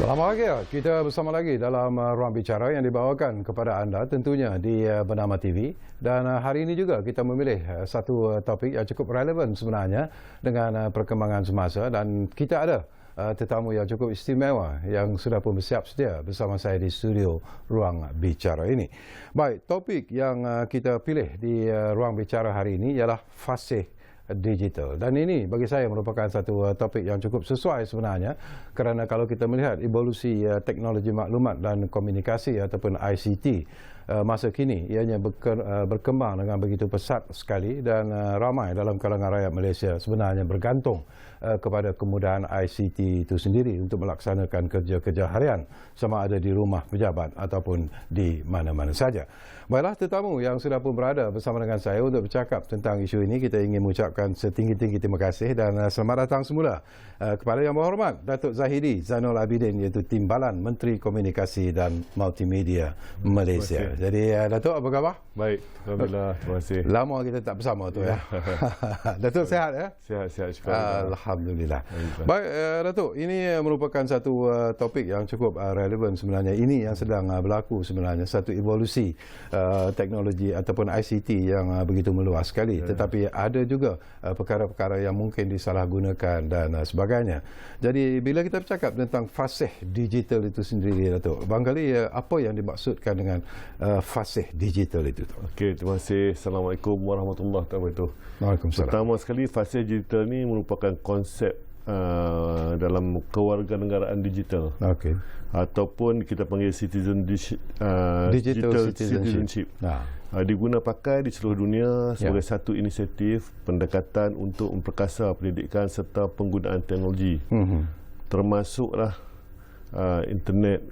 Selamat pagi, kita bersama lagi dalam Ruang Bicara yang dibawakan kepada anda tentunya di Bernama TV. Dan hari ini juga kita memilih satu topik yang cukup relevan sebenarnya dengan perkembangan semasa, dan kita ada tetamu yang cukup istimewa yang sudah pun bersiap sedia bersama saya di studio Ruang Bicara ini. Baik, topik yang kita pilih di Ruang Bicara hari ini ialah fasih digital, dan ini bagi saya merupakan satu topik yang cukup sesuai sebenarnya, kerana kalau kita melihat evolusi teknologi maklumat dan komunikasi ataupun ICT masa kini, ianya berkembang dengan begitu pesat sekali, dan ramai dalam kalangan rakyat Malaysia sebenarnya bergantung kepada kemudahan ICT itu sendiri untuk melaksanakan kerja-kerja harian, sama ada di rumah pejabat ataupun di mana-mana saja. Baiklah, tetamu yang sudah pun berada bersama dengan saya untuk bercakap tentang isu ini, kita ingin mengucapkan setinggi-tinggi terima kasih dan selamat datang semula kepada Yang Berhormat Datuk Zahidi Zainul Abidin, iaitu Timbalan Menteri Komunikasi dan Multimedia Malaysia. Jadi Datuk, apa khabar? Baik, alhamdulillah, terima kasih. Lama kita tak bersama tu ya. Datuk sihat ya? Sihat, syukur. Alhamdulillah. Baik Datuk, ini merupakan satu topik yang cukup relevan sebenarnya. Ini yang sedang berlaku sebenarnya, satu evolusi teknologi ataupun ICT yang begitu meluas sekali, tetapi ada juga perkara-perkara yang mungkin disalahgunakan dan sebagainya. Jadi bila kita bercakap tentang fasih digital itu sendiri, Datuk, barangkali apa yang dimaksudkan dengan fasih digital itu? Okey, terima kasih. Assalamualaikum warahmatullahi wabarakatuh. Waalaikumsalam. Pertama sekali, fasih digital ni merupakan konsep dalam kewarganegaraan digital. Okey. Ataupun kita panggil Digital citizenship. Diguna pakai di seluruh dunia sebagai satu inisiatif pendekatan untuk memperkasa pendidikan serta penggunaan teknologi. Termasuklah internet,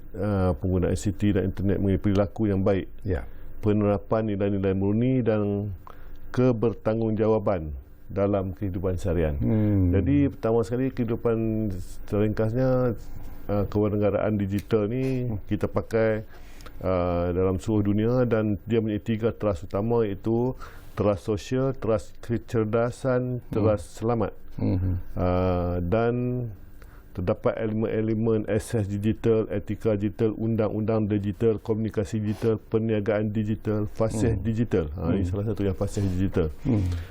penggunaan ICT dan internet mengenai perilaku yang baik. Penerapan nilai-nilai murni dan kebertanggungjawaban dalam kehidupan seharian. Jadi pertama sekali, kehidupan ringkasnya kewarganegaraan digital ni kita pakai dalam seluruh dunia, dan dia mempunyai tiga teras utama, iaitu teras sosial, teras kecerdasan, teras selamat. Dan terdapat elemen-elemen asas digital, etika digital, undang-undang digital, komunikasi digital, perniagaan digital, fasih digital. Ini salah satu yang fasih digital.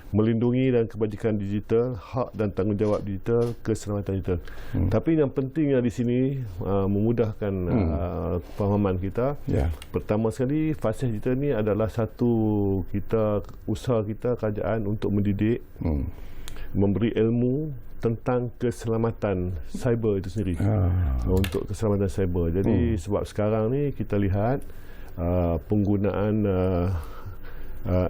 Melindungi dan kebajikan digital, hak dan tanggungjawab digital, keselamatan digital. Tapi yang pentingnya di sini memudahkan pemahaman kita. Pertama sekali, fasih digital ni adalah satu usaha kita, kerajaan untuk mendidik, memberi ilmu tentang keselamatan cyber itu sendiri. Untuk keselamatan cyber. Jadi sebab sekarang ni kita lihat penggunaan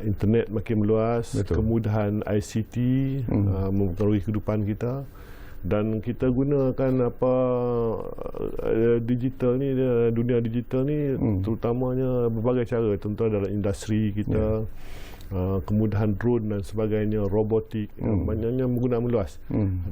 internet makin meluas, kemudahan ICT mempengaruhi kehidupan kita, dan kita gunakan digital ni, dunia digital ni terutamanya berbagai cara, contohnya dalam industri kita. Kemudahan drone dan sebagainya, robotik, banyaknya menggunakan meluas.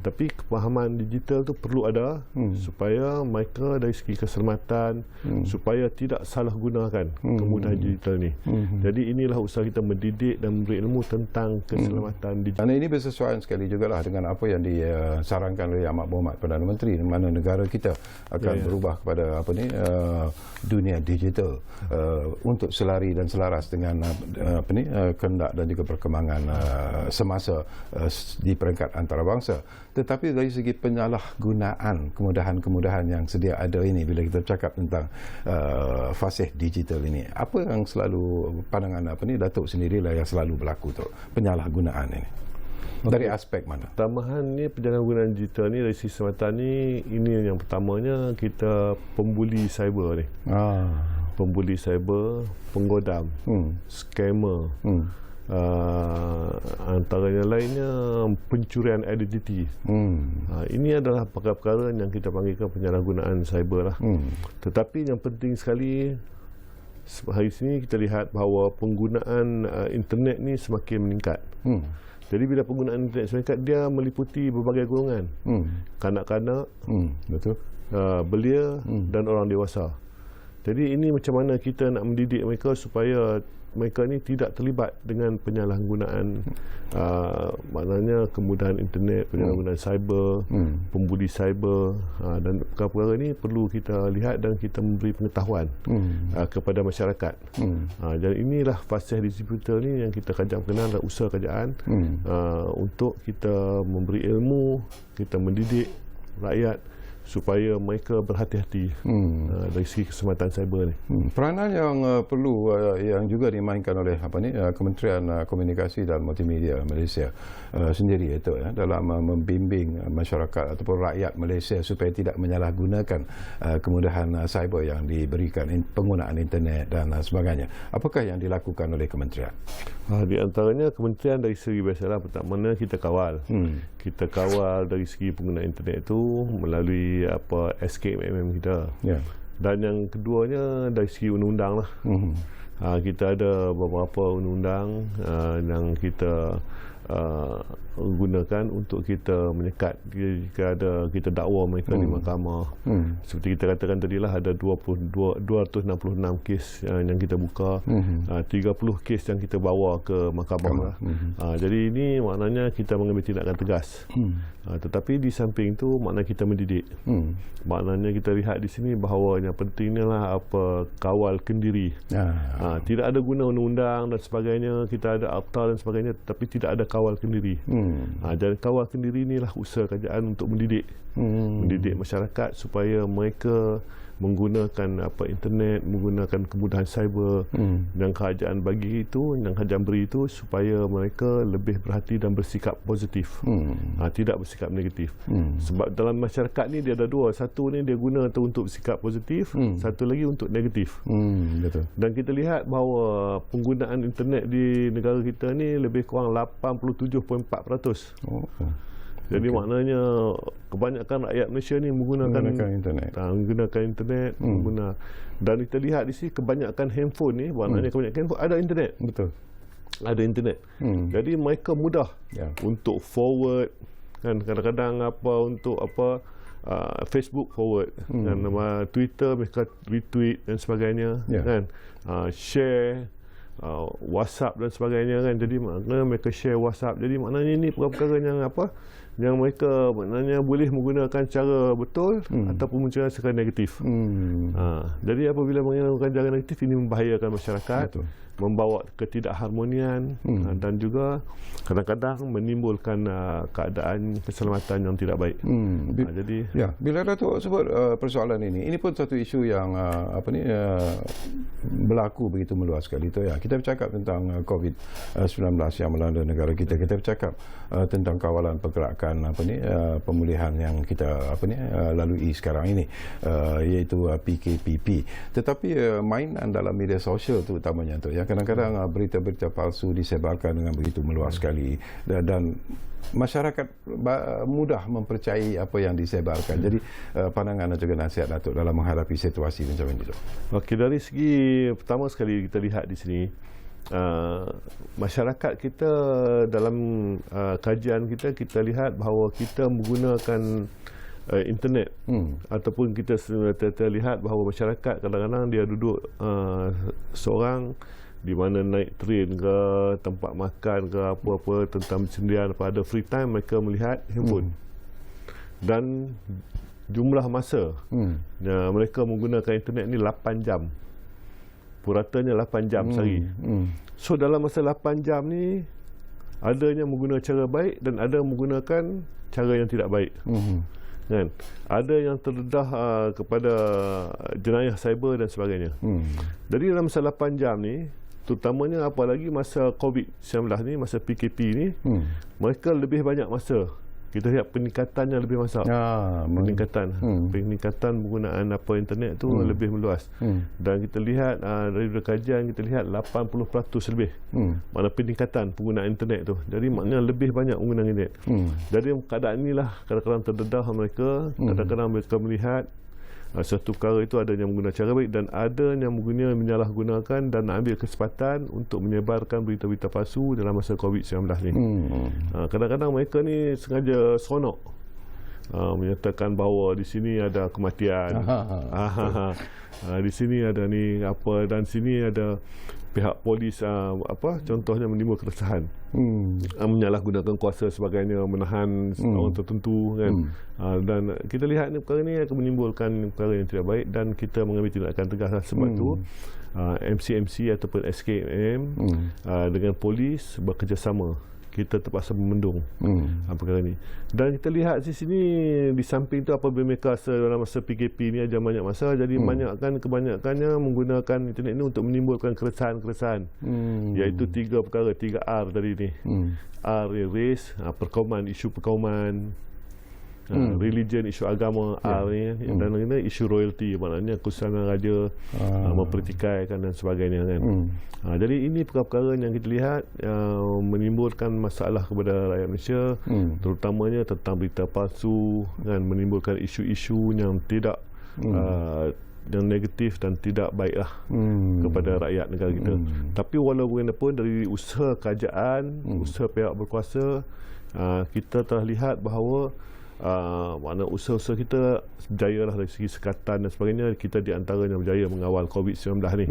Tapi kepahaman digital tu perlu ada supaya mereka dari segi keselamatan, supaya tidak salah gunakan kemudahan digital ni. Jadi inilah usaha kita mendidik dan memberi ilmu tentang keselamatan digital. Dan ini bersesuaian sekali jugalah dengan apa yang disarankan oleh Yang Berhormat Perdana Menteri, di mana negara kita akan berubah kepada dunia digital untuk selari dan selaras dengan kehendak dan juga perkembangan semasa di peringkat antarabangsa. Tetapi dari segi penyalahgunaan kemudahan-kemudahan yang sedia ada ini, bila kita bercakap tentang fasih digital ini, apa yang selalu pandangan Datuk sendirilah yang selalu berlaku tu, penyalahgunaan ini? Dari aspek mana? Tambahan ni, penyalahgunaan digital ni dari sisi keselamatan ni, ini yang pertamanya, kita pembuli cyber ni. Pembuli cyber, penggodam, scammer, antaranya lainnya pencurian identiti. Ini adalah perkara-perkara yang kita panggilkan penyalahgunaan cyber lah. Tetapi yang penting sekali, hari ini kita lihat bahawa penggunaan internet ni semakin meningkat. Jadi bila penggunaan internet semakin meningkat, dia meliputi berbagai golongan. Kanak-kanak, belia dan orang dewasa. Jadi ini macam mana kita nak mendidik mereka supaya mereka ni tidak terlibat dengan penyalahgunaan maknanya kemudahan internet, penyalahgunaan cyber, pembuli cyber, dan perkara-perkara ni perlu kita lihat dan kita memberi pengetahuan kepada masyarakat. Dan inilah fasih digital ni yang kita kajak kenal dan usaha kerajaan untuk kita memberi ilmu, kita mendidik rakyat supaya mereka berhati-hati dari segi keselamatan cyber ni. Peranan yang perlu yang juga dimainkan oleh Kementerian Komunikasi dan Multimedia Malaysia sendiri itu dalam membimbing masyarakat ataupun rakyat Malaysia supaya tidak menyalahgunakan kemudahan cyber yang diberikan, penggunaan internet dan sebagainya. Apakah yang dilakukan oleh kementerian? Di antaranya kementerian dari segi biasalah, pertama kita kawal. Kita kawal dari segi penggunaan internet itu melalui SKMM kita. Dan yang keduanya dari segi undang-undang lah. Kita ada beberapa undang-undang yang kita gunakan untuk kita menyekat jika ada kita dakwa mereka di mahkamah. Seperti kita katakan tadilah ada 266 kes yang kita buka, 30 kes yang kita bawa ke mahkamah. Jadi ini maknanya kita mengambil tindakan tegas. Tetapi di samping itu maknanya kita mendidik. Maknanya kita lihat di sini bahawa yang pentingnya lah kawal kendiri. Tidak ada guna undang-undang dan sebagainya, kita ada akta dan sebagainya, tapi tidak ada kawal kendiri. Dan kawal kendiri inilah usaha kerajaan untuk mendidik masyarakat supaya mereka menggunakan internet, menggunakan kemudahan cyber yang kerajaan bagi itu, yang kerajaan beri itu, supaya mereka lebih berhati dan bersikap positif, tidak bersikap negatif. Sebab dalam masyarakat ni dia ada dua, satu ni dia guna tu untuk bersikap positif, satu lagi untuk negatif. Betul. Dan kita lihat bahawa penggunaan internet di negara kita ni lebih kurang 87.4%. Jadi maknanya kebanyakan rakyat Malaysia ni menggunakan internet. Menggunakan internet, dan kita lihat di sini kebanyakan handphone ni, maknanya kebanyakan handphone ada internet. Betul. Ada internet. Jadi mereka mudah untuk forward, kan, kadang-kadang untuk Facebook forward, dan Twitter mereka retweet dan sebagainya, kan, share WhatsApp dan sebagainya, kan. Jadi maknanya mereka share WhatsApp. Jadi maknanya ini perkara-perkara yang mereka maknanya boleh menggunakan cara betul ataupun menggunakan secara negatif. Jadi apabila menggunakan cara negatif, ini membahayakan masyarakat, membawa ketidakharmonian, dan juga kadang-kadang menimbulkan keadaan keselamatan yang tidak baik. Jadi bila Datuk sebut persoalan ini pun satu isu yang berlaku begitu meluas sekali itu. Kita bercakap tentang COVID-19 yang melanda negara kita. Kita bercakap tentang kawalan pergerakan pemulihan yang kita lalui sekarang ini, iaitu PKPP. Tetapi mainan dalam media sosial tu utamanya tu, kadang-kadang berita-berita palsu disebarkan dengan begitu meluas sekali, dan masyarakat mudah mempercayai apa yang disebarkan. Jadi pandangan dan juga nasihat Datuk dalam menghadapi situasi macam ini. Okey, dari segi pertama sekali kita lihat di sini, masyarakat kita dalam kajian kita lihat bahawa kita menggunakan internet, ataupun kita lihat bahawa masyarakat kadang-kadang dia duduk seorang di mana naik train ke, tempat makan ke, apa-apa tentang sendirian, pada free time mereka melihat handphone. Dan jumlah masa mereka menggunakan internet ni 8 jam. Puratanya 8 jam sehari. So dalam masa 8 jam ni, adanya menggunakan cara baik dan ada menggunakan cara yang tidak baik. Kan? Ada yang terdedah kepada jenayah cyber dan sebagainya. Jadi dalam masa 8 jam ni, terutamanya apalagi masa COVID-19 ni, masa PKP ni, mereka lebih banyak masa. Kita lihat peningkatannya lebih masak. Peningkatan penggunaan internet tu lebih meluas. Dan kita lihat dari kajian, kita lihat 80% lebih. Mana peningkatan penggunaan internet tu. Jadi maknanya lebih banyak menggunakan internet. Jadi keadaan inilah kadang-kadang terdedah mereka, kadang-kadang mereka melihat satu perkara itu ada yang menggunakan cara baik dan ada yang menyalahgunakan dan ambil kesempatan untuk menyebarkan berita-berita palsu dalam masa COVID-19 ni. Kadang-kadang mereka ni sengaja seronok menyatakan bahawa di sini ada kematian, di sini ada ni apa, dan sini ada pihak polis contohnya menimbul keresahan, menyalahgunakan kuasa sebagainya, menahan orang tertentu kan. Dan kita lihat ni perkara ni akan menimbulkan perkara yang tidak baik dan kita mengambil tindakan tegas. Sebab tu MCMC ataupun SKM dengan polis bekerjasama, kita terpaksa memendung perkara ni. Dan kita lihat di sini, di samping tu apabila mereka dalam masa PKP ni aja banyak masa, jadi kebanyakannya menggunakan internet ni untuk menimbulkan keresahan-keresahan, iaitu 3 perkara, 3 R tadi ni. R, race, perkauman, isu perkauman, religion, isu agama, R ni, dan isu royalty, maknanya kesusahan raja, mempertikaikan dan sebagainya kan. Jadi ini perkara-perkara yang kita lihat menimbulkan masalah kepada rakyat Malaysia, terutamanya tentang berita palsu kan, menimbulkan isu-isu yang tidak yang negatif dan tidak baiklah kepada rakyat negara kita. Tapi walaupun pun dari usaha kerajaan, usaha pihak berkuasa, kita telah lihat bahawa makna usaha-usaha kita berjaya lah dari segi sekatan dan sebagainya. Kita di antaranya berjaya mengawal COVID-19 ni.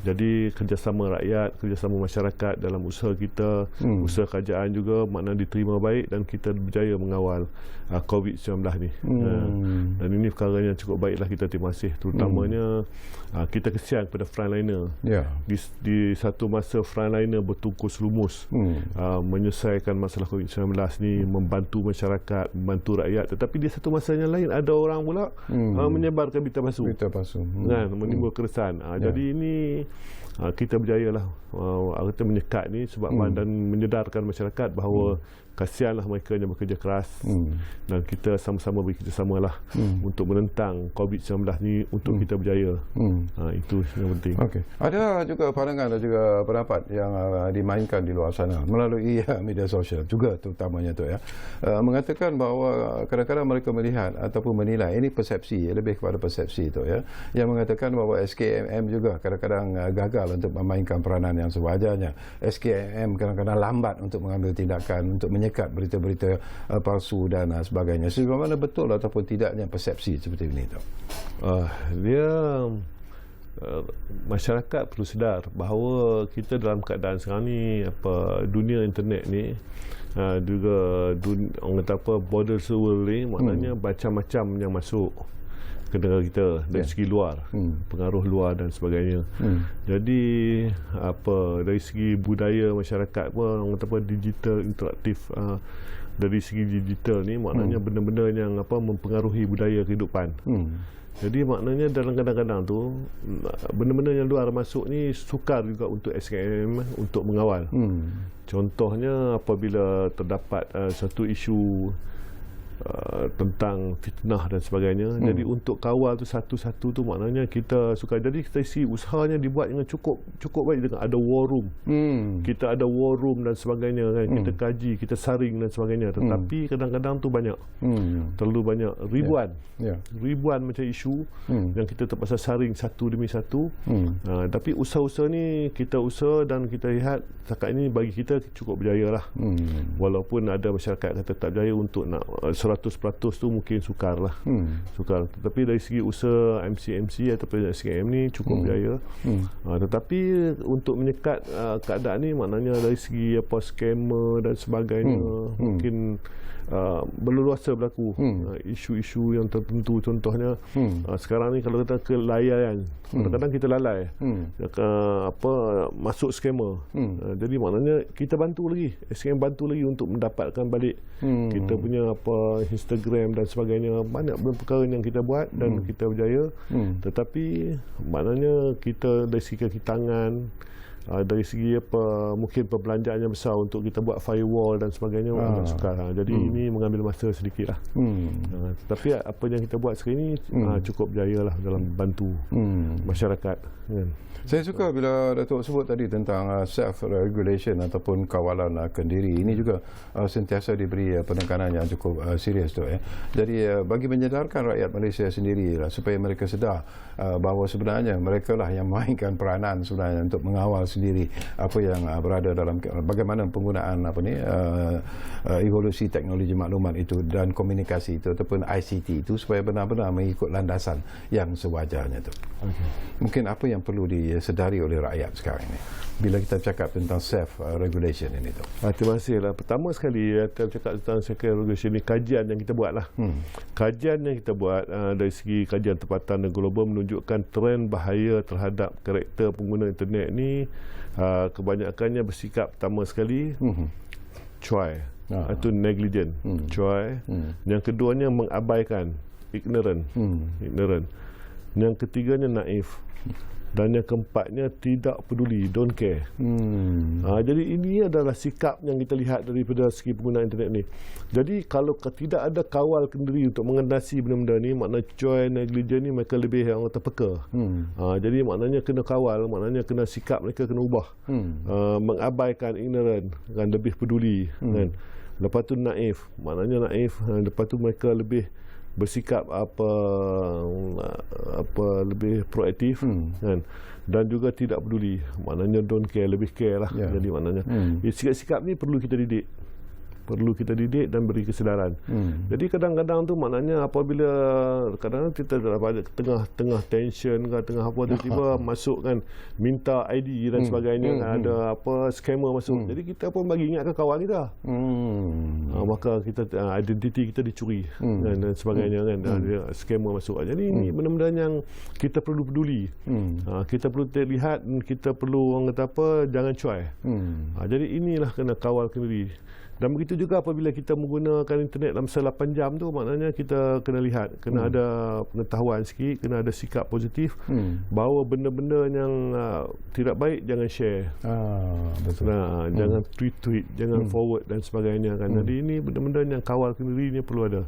Jadi kerjasama rakyat, kerjasama masyarakat dalam usaha kita, usaha kerajaan juga makna diterima baik dan kita berjaya mengawal COVID-19 ni. Dan ini perkara yang cukup baiklah, kita terima kasih. Terutamanya kita kesian kepada frontliner. Di satu masa frontliner bertungkus lumus menyelesaikan masalah COVID-19 ni, membantu masyarakat, membantu rakyat, tetapi di satu masa yang lain ada orang pula menyebarkan berita palsu kan, menimbul keresahan. Jadi ini kita berjayalah kita menyekat ni sebab dan menyedarkan masyarakat bahawa kasihanlah mereka yang bekerja keras, dan kita sama-sama bekerjasamalah untuk menentang COVID-19 ni untuk kita berjaya. Itu yang penting. Ada juga pandangan dan juga pendapat yang dimainkan di luar sana melalui media sosial juga, terutamanya tu mengatakan bahawa kadang-kadang mereka melihat ataupun menilai, ini persepsi, lebih kepada persepsi tu yang mengatakan bahawa SKMM juga kadang-kadang gagal untuk memainkan peranan yang sewajarnya. SKMM kadang-kadang lambat untuk mengambil tindakan untuk menyekat berita-berita palsu dan sebagainya. Sebagaimana betul ataupun tidaknya persepsi seperti ini tu? Masyarakat perlu sedar bahawa kita dalam keadaan sekarang ni, dunia internet ni juga orang kata borders world ni, maknanya macam-macam yang masuk ke negara kita dari segi luar, pengaruh luar dan sebagainya. Jadi dari segi budaya masyarakat pun, orang kata digital interaktif, dari segi digital ni maknanya benda-benda yang mempengaruhi budaya kehidupan. Jadi maknanya dalam kadang-kadang tu benda-benda yang luar masuk ni sukar juga untuk SKM untuk mengawal. Contohnya apabila terdapat satu isu tentang fitnah dan sebagainya. Jadi untuk kawal tu satu-satu tu maknanya kita suka. Jadi kita isi usahanya dibuat dengan cukup baik, dengan ada war room. Kita ada war room dan sebagainya kan. Kita kaji, kita saring dan sebagainya. Tetapi kadang-kadang tu banyak. Terlalu banyak, ribuan macam isu yang kita terpaksa saring satu demi satu. Tapi usaha-usaha ni kita usaha dan kita lihat setakat ini bagi kita cukup berjaya lah. Walaupun ada masyarakat kata tak berjaya untuk nak 100% tu mungkin sukar lah. Sukar. Tetapi dari segi usaha MCMC ataupun SKM ni cukup berjaya. Tetapi untuk menyekat keadaan ni maknanya dari segi scammer dan sebagainya mungkin berleluasa berlaku. Isu-isu yang tertentu, contohnya sekarang ni kalau kita kelayan, kadang-kadang kita lalai masuk scammer. Jadi maknanya kita bantu lagi, SKM bantu lagi untuk mendapatkan balik kita punya Instagram dan sebagainya. Banyak perkara yang kita buat dan kita berjaya. Tetapi maknanya kita dari segi kaki tangan, dari segi mungkin perbelanjaannya besar untuk kita buat firewall dan sebagainya agak sukar. Jadi ini mengambil masa sedikit lah. Tapi apa yang kita buat sekarang ini cukup berjaya lah dalam bantu masyarakat kan. Saya suka bila Datuk sebut tadi tentang self-regulation ataupun kawalan kendiri. Ini juga sentiasa diberi penekanan yang cukup serius tu. Jadi bagi menyedarkan rakyat Malaysia sendiri supaya mereka sedar bahawa sebenarnya mereka lah yang memainkan peranan sebenarnya untuk mengawal sendiri apa yang berada dalam bagaimana penggunaan evolusi teknologi maklumat itu dan komunikasi itu ataupun ICT itu supaya benar-benar mengikut landasan yang sewajarnya tu. Mungkin apa yang perlu disedari oleh rakyat sekarang ini bila kita cakap tentang self regulation ini tu. Terima kasih lah. Pertama sekali kita cakap tentang self regulation ini, kajian yang kita buat lah. Kajian yang kita buat dari segi kajian tempatan dan global menunjukkan trend bahaya terhadap karakter pengguna internet ni kebanyakannya bersikap pertama sekali cuai, itu negligent, cuai. Yang keduanya mengabaikan, ignorant. Yang ketiganya naif. Dan yang keempatnya tidak peduli, don't care. Jadi ini adalah sikap yang kita lihat daripada segi pengguna internet ni. Jadi kalau tidak ada kawal kenduri untuk mengatasi benda-benda ni, maknanya cuai, negligent ni mereka lebih orang terpeka. Jadi maknanya kena kawal, maknanya kena sikap mereka kena ubah. Mengabaikan, ignorant, kan, lebih peduli. Kan. Lepas tu naif, maknanya naif. Lepas tu mereka lebih bersikap lebih proaktif, kan, dan juga tidak peduli, maknanya don't care, lebih care lah. Jadi maknanya sikap-sikap ni perlu kita didik, dan beri kesedaran. Jadi kadang-kadang tu maknanya apabila kadang-kadang kita dapat tengah tension ke tengah apa tiba-tiba masuk kan, minta ID dan sebagainya, ada scammer masuk. Jadi kita pun bagi ingat ke kawan kita. Maka kita identiti kita dicuri kan, dan sebagainya kan, ada scammer masuk. Jadi ini benda-benda yang kita perlu peduli. Kita perlu lihat, kita perlu orang kata jangan cuai. Jadi inilah kena kawal kenduri. Dan begitu juga apabila kita menggunakan internet dalam masa 8 jam tu, maknanya kita kena lihat, kena ada pengetahuan sikit, kena ada sikap positif, bahawa benda-benda yang tidak baik jangan share. Betul. Jangan tweet, jangan forward dan sebagainya kan. Jadi ini benda-benda yang kawal kenduri ni perlu ada.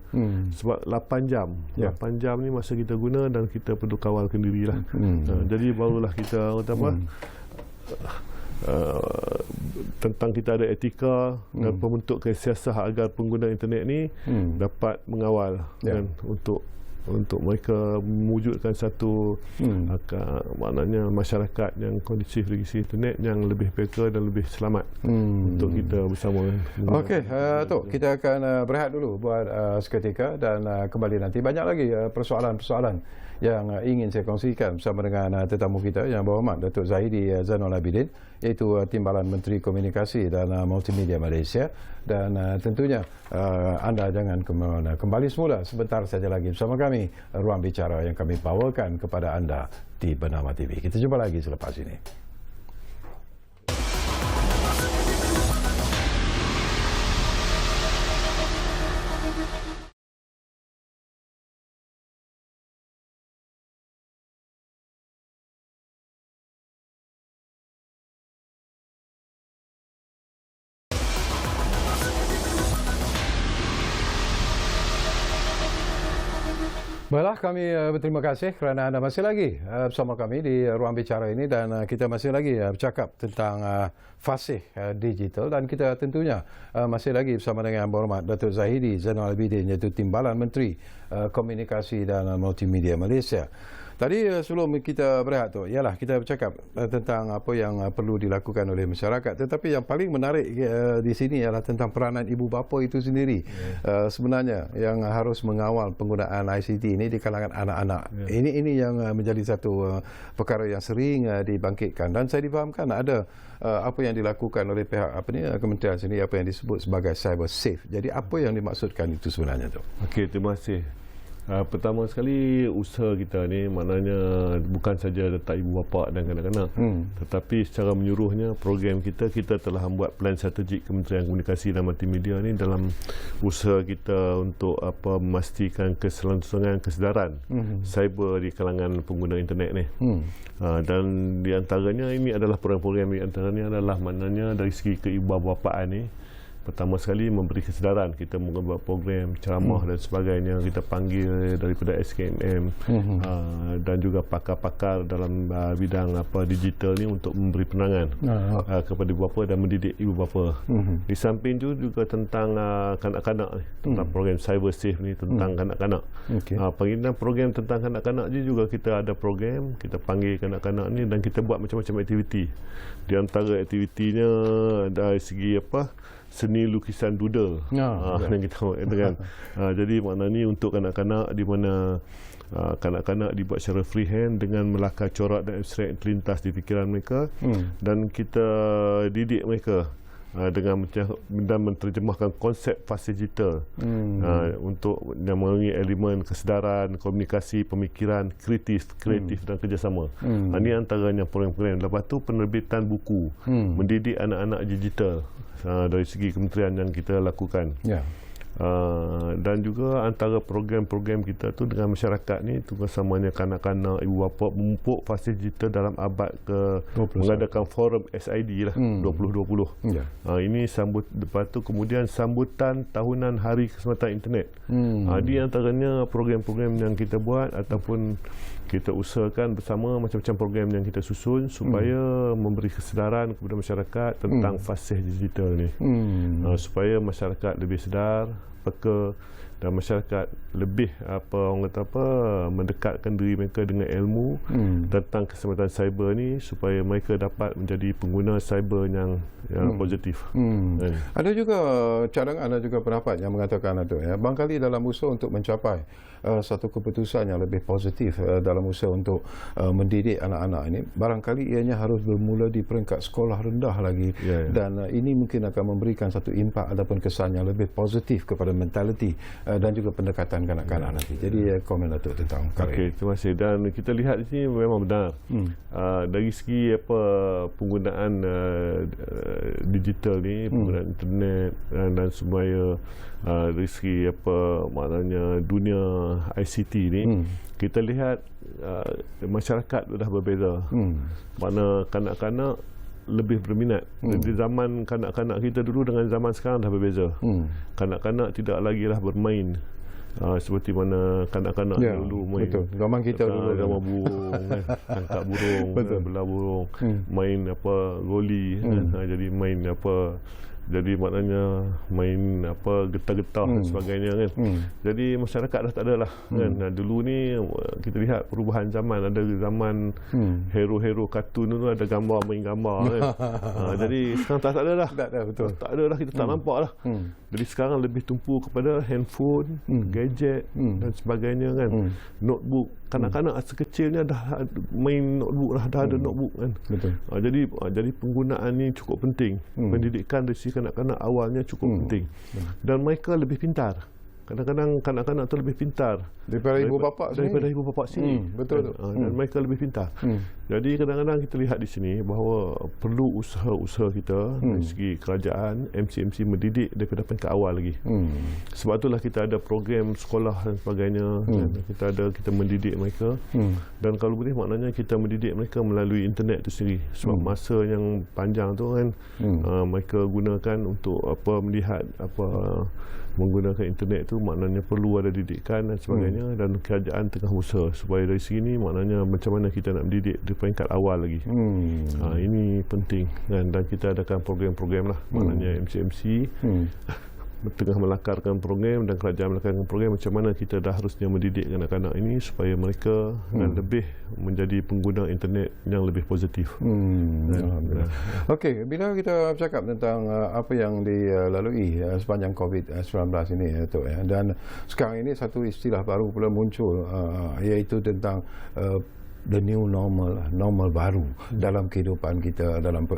Sebab 8 jam. 8 jam ni masa kita guna dan kita perlu kawal kenduri lah. Jadi barulah kita tentang kita ada etika dan pembentuk siasat agar pengguna internet ni dapat mengawal kan, untuk mereka mewujudkan satu maknanya masyarakat yang kondusif dari segi internet yang lebih peka dan lebih selamat untuk kita bersama. Okey, kita akan berehat dulu buat seketika dan kembali nanti. Banyak lagi persoalan-persoalan yang ingin saya kongsikan bersama dengan tetamu kita yang berhormat Datuk Zahidi Zainul Abidin, iaitu Timbalan Menteri Komunikasi dan Multimedia Malaysia. Dan tentunya anda jangan kembali semula sebentar saja lagi bersama kami, Ruang Bicara yang kami bawakan kepada anda di Bernama TV. Kita jumpa lagi selepas ini. Baiklah, kami berterima kasih kerana anda masih lagi bersama kami di Ruang Bicara ini, dan kita masih lagi bercakap tentang fasih digital, dan kita tentunya masih lagi bersama dengan Berhormat Datuk Zahidi Zainul Abidin, iaitu Timbalan Menteri Komunikasi dan Multimedia Malaysia. Tadi sebelum kita berehat tu, ialah kita bercakap tentang apa yang perlu dilakukan oleh masyarakat. Tetapi yang paling menarik di sini ialah tentang peranan ibu bapa itu sendiri. Sebenarnya yang harus mengawal penggunaan ICT ini di kalangan anak-anak. Ini yang menjadi satu perkara yang sering dibangkitkan, dan saya difahamkan ada apa yang dilakukan oleh pihak kementerian sini, apa yang disebut sebagai cyber safe. Jadi apa yang dimaksudkan itu sebenarnya tu? Okey, terima kasih. Pertama sekali, usaha kita ni maknanya bukan saja letak ibu bapa dan kanak-kanak, tetapi secara menyeluruhnya program kita telah membuat plan strategik Kementerian Komunikasi dan Multimedia ni dalam usaha kita untuk memastikan keselangsungan kesedaran cyber di kalangan pengguna internet ni. Dan di antaranya ini adalah program-program di antaranya adalah maknanya dari segi keibu bapaan ni, Pertama sekali memberi kesedaran, kita membuat program ceramah dan sebagainya, kita panggil daripada SKMM dan juga pakar-pakar dalam bidang digital ni untuk memberi penerangan kepada ibu bapa dan mendidik ibu bapa. Di samping itu juga tentang kanak-kanak ni, tentang program cyber safe ni tentang kanak-kanak. Penginginan program tentang kanak-kanak ni juga kita ada program, kita panggil kanak-kanak ni dan kita buat macam-macam aktiviti. Di antara aktivitinya dari segi seni lukisan doodle yang kita katakan. Jadi maknanya untuk kanak-kanak di mana kanak-kanak dibuat secara freehand dengan melakar corak dan abstrak terlintas di fikiran mereka dan kita didik mereka dengan dan menterjemahkan konsep fasa digital untuk yang mengandungi elemen kesedaran, komunikasi, pemikiran, kreatif dan kerjasama. Ini antaranya program-program. Lepas tu penerbitan buku mendidik anak-anak digital dari segi kementerian yang kita lakukan. Dan juga antara program-program kita tu dengan masyarakat ni tugasamanya kanak-kanak, ibu bapa memupuk fasa digital dalam abad mengadakan forum SID 2020. Ini lepas tu kemudian sambutan tahunan Hari Keselamatan Internet. Di antaranya program-program yang kita buat ataupun kita usahakan bersama macam-macam program yang kita susun supaya memberi kesedaran kepada masyarakat tentang fasih digital ni. Supaya masyarakat lebih sedar, peka dan masyarakat lebih mendekatkan diri mereka dengan ilmu tentang keselamatan cyber ni supaya mereka dapat menjadi pengguna cyber yang positif. Ada juga cadangan, ada juga pendapat yang mengatakan itu barangkali dalam usaha untuk mencapai satu keputusan yang lebih positif dalam usaha untuk mendidik anak-anak ini, barangkali ianya harus bermula di peringkat sekolah rendah lagi dan ini mungkin akan memberikan satu impak ataupun kesan yang lebih positif kepada mentaliti dan juga pendekatan kanak-kanak nanti. Jadi komen Datuk tentang perkara ini. Terima kasih. Dan kita lihat di sini memang benar. Dari segi penggunaan digital ni, penggunaan internet dan semuanya dari segi maknanya dunia ICT ni, kita lihat masyarakat sudah berbeza. Mana kanak-kanak lebih berminat. Di zaman kanak-kanak kita dulu dengan zaman sekarang dah berbeza. Kanak-kanak tidak lagi lah bermain seperti mana kanak-kanak dulu main. Betul. Zaman kita dulu zaman burung, tangkap burung, belah burung, main goli, jadi main jadi maknanya main getah-getah dan sebagainya kan. Jadi masyarakat dah tak ada lah kan. Dulu ni kita lihat perubahan zaman, ada zaman hero-hero kartun dulu ada gambar, main gambar kan. Jadi sekarang tak ada dah. Tak ada, betul. Tak ada dah, kita tak nampak lah. Jadi sekarang lebih tumpu kepada handphone, gadget dan sebagainya kan. Notebook. Kanak-kanak sekecilnya dah main notebook lah, dah ada notebook kan. Betul. Jadi penggunaan ni cukup penting. Pendidikan dari si kanak-kanak awalnya cukup penting. Dan mereka lebih pintar. Kadang-kadang kanak-kanak tu lebih pintar daripada ibu bapa sendiri. Betul. Dan mereka lebih pintar. Jadi kadang-kadang kita lihat di sini bahawa perlu usaha-usaha kita dari segi kerajaan, MC mendidik daripada peringkat awal lagi. Sebab itulah kita ada program sekolah dan sebagainya. Dan kita mendidik mereka. Dan kalau boleh maknanya kita mendidik mereka melalui internet itu sendiri. Sebab masa yang panjang tu kan mereka gunakan untuk melihat menggunakan internet tu maknanya perlu ada didikan dan sebagainya dan kerajaan tengah usaha supaya dari sini maknanya macam mana kita nak mendidik di peringkat awal lagi. Ini penting kan? Dan kita adakan program-program lah maknanya MC tengah melakarkan program dan kerajaan melakarkan program macam mana kita dah harusnya mendidik anak-anak ini supaya mereka lebih menjadi pengguna internet yang lebih positif. Okey, bila kita bercakap tentang apa yang dilalui sepanjang COVID-19 ini dan sekarang ini satu istilah baru pula muncul iaitu tentang the new normal baru dalam kehidupan kita, dalam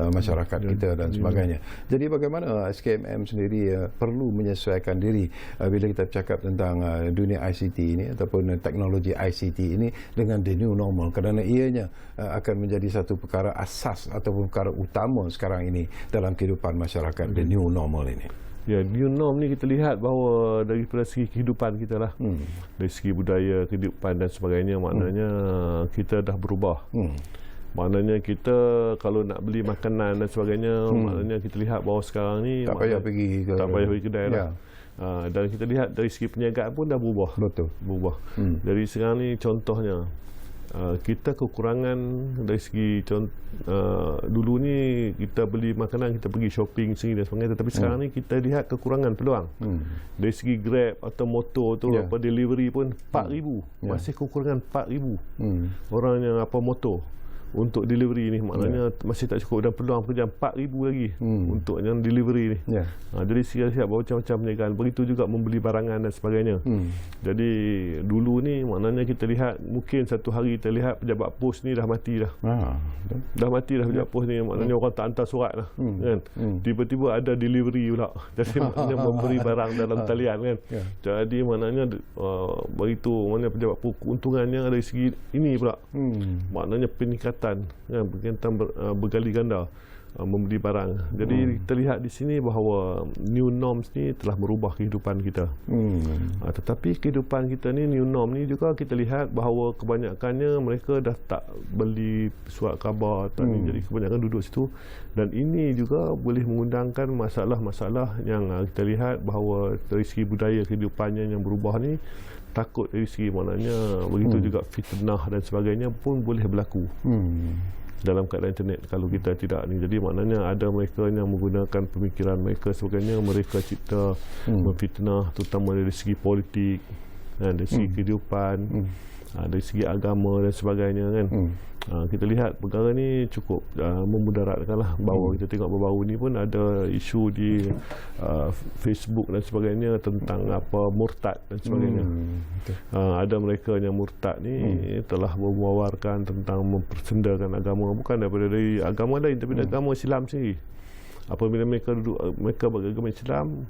masyarakat kita dan sebagainya. Jadi bagaimana SKMM sendiri perlu menyesuaikan diri bila kita bercakap tentang dunia ICT ini ataupun teknologi ICT ini dengan the new normal, kerana ianya akan menjadi satu perkara asas ataupun perkara utama sekarang ini dalam kehidupan masyarakat, the new normal ini. New norm ni kita lihat bahawa daripada segi kehidupan kita lah, dari segi budaya, kehidupan dan sebagainya, maknanya kita dah berubah. Maknanya kita kalau nak beli makanan dan sebagainya, maknanya kita lihat bahawa sekarang ni tak payah pergi kedai lah. Dan kita lihat dari segi perniagaan pun dah berubah. Betul. Berubah. Dari sekarang ni contohnya, kita kekurangan dari segi dulu ni kita beli makanan, kita pergi shopping sendiri dan sebagainya, tetapi sekarang ni kita lihat kekurangan peluang. Dari segi Grab atau motor tu, apa delivery pun 4,000, masih kekurangan 4,000 orang yang motor untuk delivery ni, maknanya masih tak cukup, dan peluang pekerjaan 4,000 lagi untuk yang delivery ni. Jadi siap-siap macam-macam perniagaan. Begitu juga membeli barangan dan sebagainya. Jadi dulu ni maknanya kita lihat, mungkin satu hari kita lihat pejabat pos ni dah mati dah. Dah mati dah pejabat pos ni, maknanya orang tak hantar surat lah, kan. Tiba-tiba ada delivery pula. Jadi maknanya memberi barang dalam talian, kan. Jadi maknanya begitu, maknanya pejabat pos keuntungannya dari segi ini pula. Maknanya peningkatan, kan, bergali ganda membeli barang. Jadi kita lihat di sini bahawa new norms ni telah merubah kehidupan kita. Tetapi kehidupan kita ni, new norm ni juga kita lihat bahawa kebanyakannya mereka dah tak beli surat khabar, jadi kebanyakan duduk situ, dan ini juga boleh mengundangkan masalah-masalah yang kita lihat bahawa dari segi budaya kehidupannya yang berubah ni, takut dari segi maknanya begitu juga fitnah dan sebagainya pun boleh berlaku dalam keadaan internet kalau kita tidak ni. Jadi maknanya ada mereka yang menggunakan pemikiran mereka sebagainya, mereka cipta memfitnah, terutama dari segi politik, dari segi kehidupan, dari segi agama dan sebagainya, kan. Kita lihat perkara ni cukup memudaratkanlah. Bahawa kita tengok baru-baru ni pun ada isu di Facebook dan sebagainya tentang murtad dan sebagainya. Ada mereka yang murtad ni telah mewawarkan tentang mempersendakan agama, bukan daripada dari agama lain, tapi dari agama Islam sendiri. Apabila mereka beragama Islam,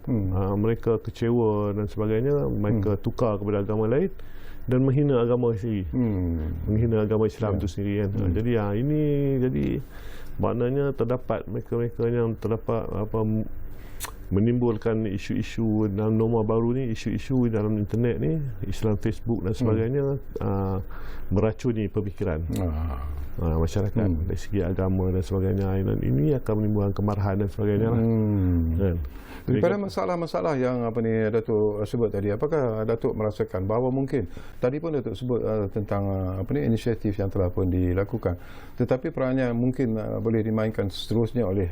mereka kecewa dan sebagainya, mereka tukar kepada agama lain dan menghina agama sendiri, menghina agama Islam itu sendiri, kan. Jadi ini jadi maknanya terdapat mereka-mereka yang terdapat menimbulkan isu-isu dalam norma baru ni, isu-isu dalam internet ni, Islam, Facebook dan sebagainya, meracuni pemikiran masyarakat dari segi agama dan sebagainya, dan ini akan menimbulkan kemarahan dan sebagainya lah, kan. Daripada masalah-masalah yang Datuk sebut tadi, apakah Datuk merasakan bahawa mungkin tadi pun Datuk sebut tentang inisiatif yang telah pun dilakukan, tetapi perannya mungkin boleh dimainkan seterusnya oleh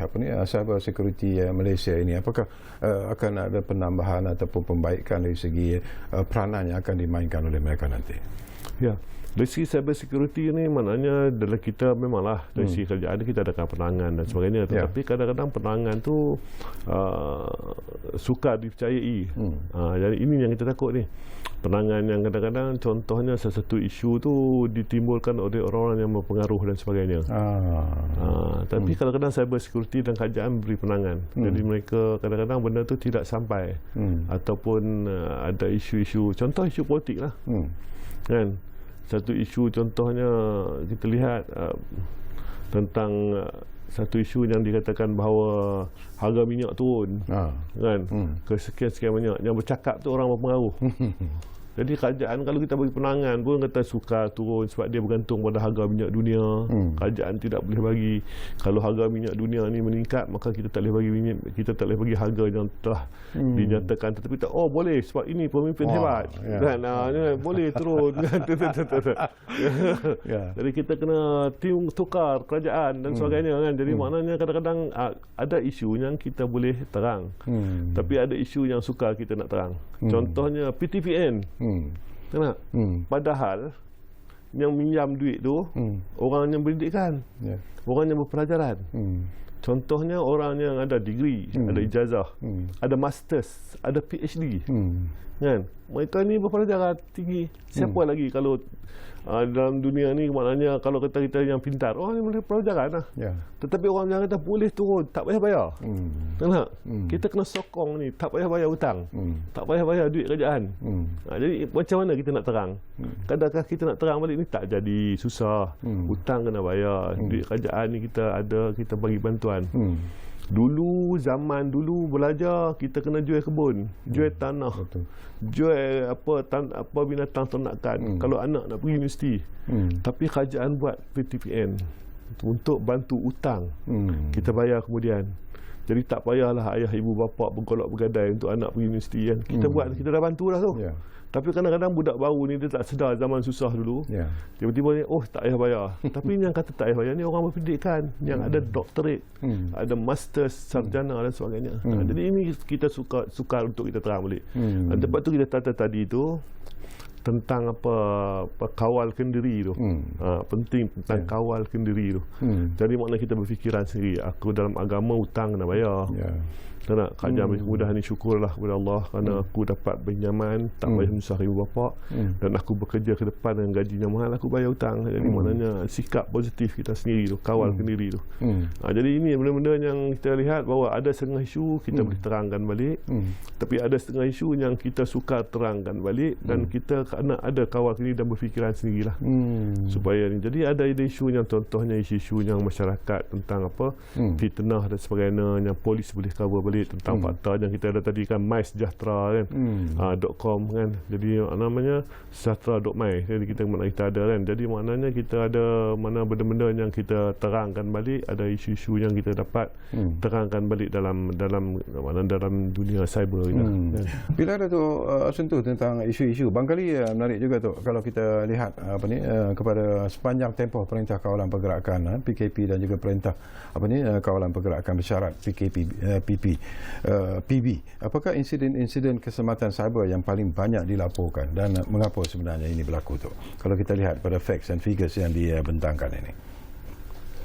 cyber security Malaysia ini, apakah akan ada penambahan ataupun pembaikan dari segi peranan yang akan dimainkan oleh mereka nanti? Ya, dari segi cyber security ni maknanya dalam kita memanglah dari segi kerjaan kita adakan penerangan dan sebagainya, tetapi kadang-kadang penerangan tu sukar dipercayai. Jadi ini yang kita takut ni, penerangan yang kadang-kadang contohnya satu isu tu ditimbulkan oleh orang-orang yang berpengaruh dan sebagainya. Tapi kadang-kadang cyber security dan kerajaan beri penerangan, jadi mereka kadang-kadang benda tu tidak sampai, ataupun ada isu-isu, contoh isu politik lah, kan. Satu isu contohnya kita lihat tentang satu isu yang dikatakan bahawa harga minyak turun, kan, ke sekian-sekian banyak, yang bercakap tu orang berpengaruh. Jadi kerajaan kalau kita bagi penangan pun kata sukar turun sebab dia bergantung pada harga minyak dunia. Kerajaan tidak boleh bagi, kalau harga minyak dunia ni meningkat maka kita tak boleh bagi minyak, kita tak boleh bagi harga yang telah dinyatakan, tetapi tak, boleh sebab ini pemimpin hebat, kan, boleh turun, kan. Jadi kita kena tukar kerajaan dan sebagainya, kan. Jadi maknanya kadang-kadang ada isu yang kita boleh terang, tapi ada isu yang sukar kita nak terang. Contohnya PTPN. Padahal yang minjam duit tu orang yang berpendidikan, orang yang berpelajaran. Contohnya orang yang ada degree, ada ijazah, ada masters, ada PhD, kan. Mereka ni berpelajaran tinggi. Siapa lagi kalau dalam dunia ni, maknanya kalau kita yang pintar, orang yang boleh pelajaran lah. Tetapi orang yang kata boleh turun, tak payah bayar. Kita kena sokong ni, tak payah bayar hutang, tak payah bayar duit kerajaan. Jadi macam mana kita nak terang? Kadang-kadang kita nak terang balik ni tak jadi, susah. Hutang kena bayar, duit kerajaan ni kita ada, kita bagi bantuan. Dulu, zaman dulu belajar, kita kena jual kebun, jual tanah, jual apa binatang ternakan kalau anak nak pergi universiti. Tapi kerajaan buat PTPN, untuk bantu utang. Kita bayar kemudian. Jadi tak payahlah ayah ibu bapa bergolak bergadai untuk anak pergi universiti kan. Kita buat, kita dah bantu dah tu. Tapi kadang-kadang budak baru ni dia tak sedar zaman susah dulu. Tiba-tiba ni, oh tak payah bayar. Tapi yang kata tak payah bayar ni orang berpendidikan, yang ada doktorate, ada master, sarjana dan sebagainya. Jadi ini kita sukar untuk kita terang balik. Lepas tu kita kata tadi tu tentang apa kawalkan diri tu. Penting tentang kawalkan diri tu. Jadi makna kita berfikiran sendiri, aku dalam agama hutang kena bayar. Kerana kerajaan bagi kemudahan ni, syukurlah kepada Allah kerana aku dapat bernyaman, tak payah susah ibu bapa, dan aku bekerja ke depan dengan gajinya mahal, aku bayar hutang. Jadi maknanya sikap positif kita sendiri tu, kawalkan diri tu. Jadi ini benda-benda yang kita lihat bahawa ada setengah isu kita boleh terangkan balik, tapi ada setengah isu yang kita sukar terangkan balik, dan kita kena ada kawalkan diri dan berfikiran sendirilah supaya ni. Jadi ada isu yang contohnya isu-isu yang masyarakat tentang apa fitnah dan sebagainya, yang polis boleh cover balik tentang fakta yang kita ada tadi kan, mysejahtera kan, .com kan, jadi namanya sejahtera.my, jadi kita ada kan. Jadi maknanya kita ada mana benda-benda yang kita terangkan balik, ada isu-isu yang kita dapat terangkan balik dalam dunia cyber ini. Bila ada tu sentuh tentang isu-isu, barangkali menarik juga tu kalau kita lihat kepada sepanjang tempoh Perintah Kawalan Pergerakan PKP dan juga Perintah Kawalan Pergerakan Bersyarat PB. Apakah insiden-insiden keselamatan cyber yang paling banyak dilaporkan dan mengapa sebenarnya ini berlaku tu? Kalau kita lihat pada facts and figures yang dibentangkan ini.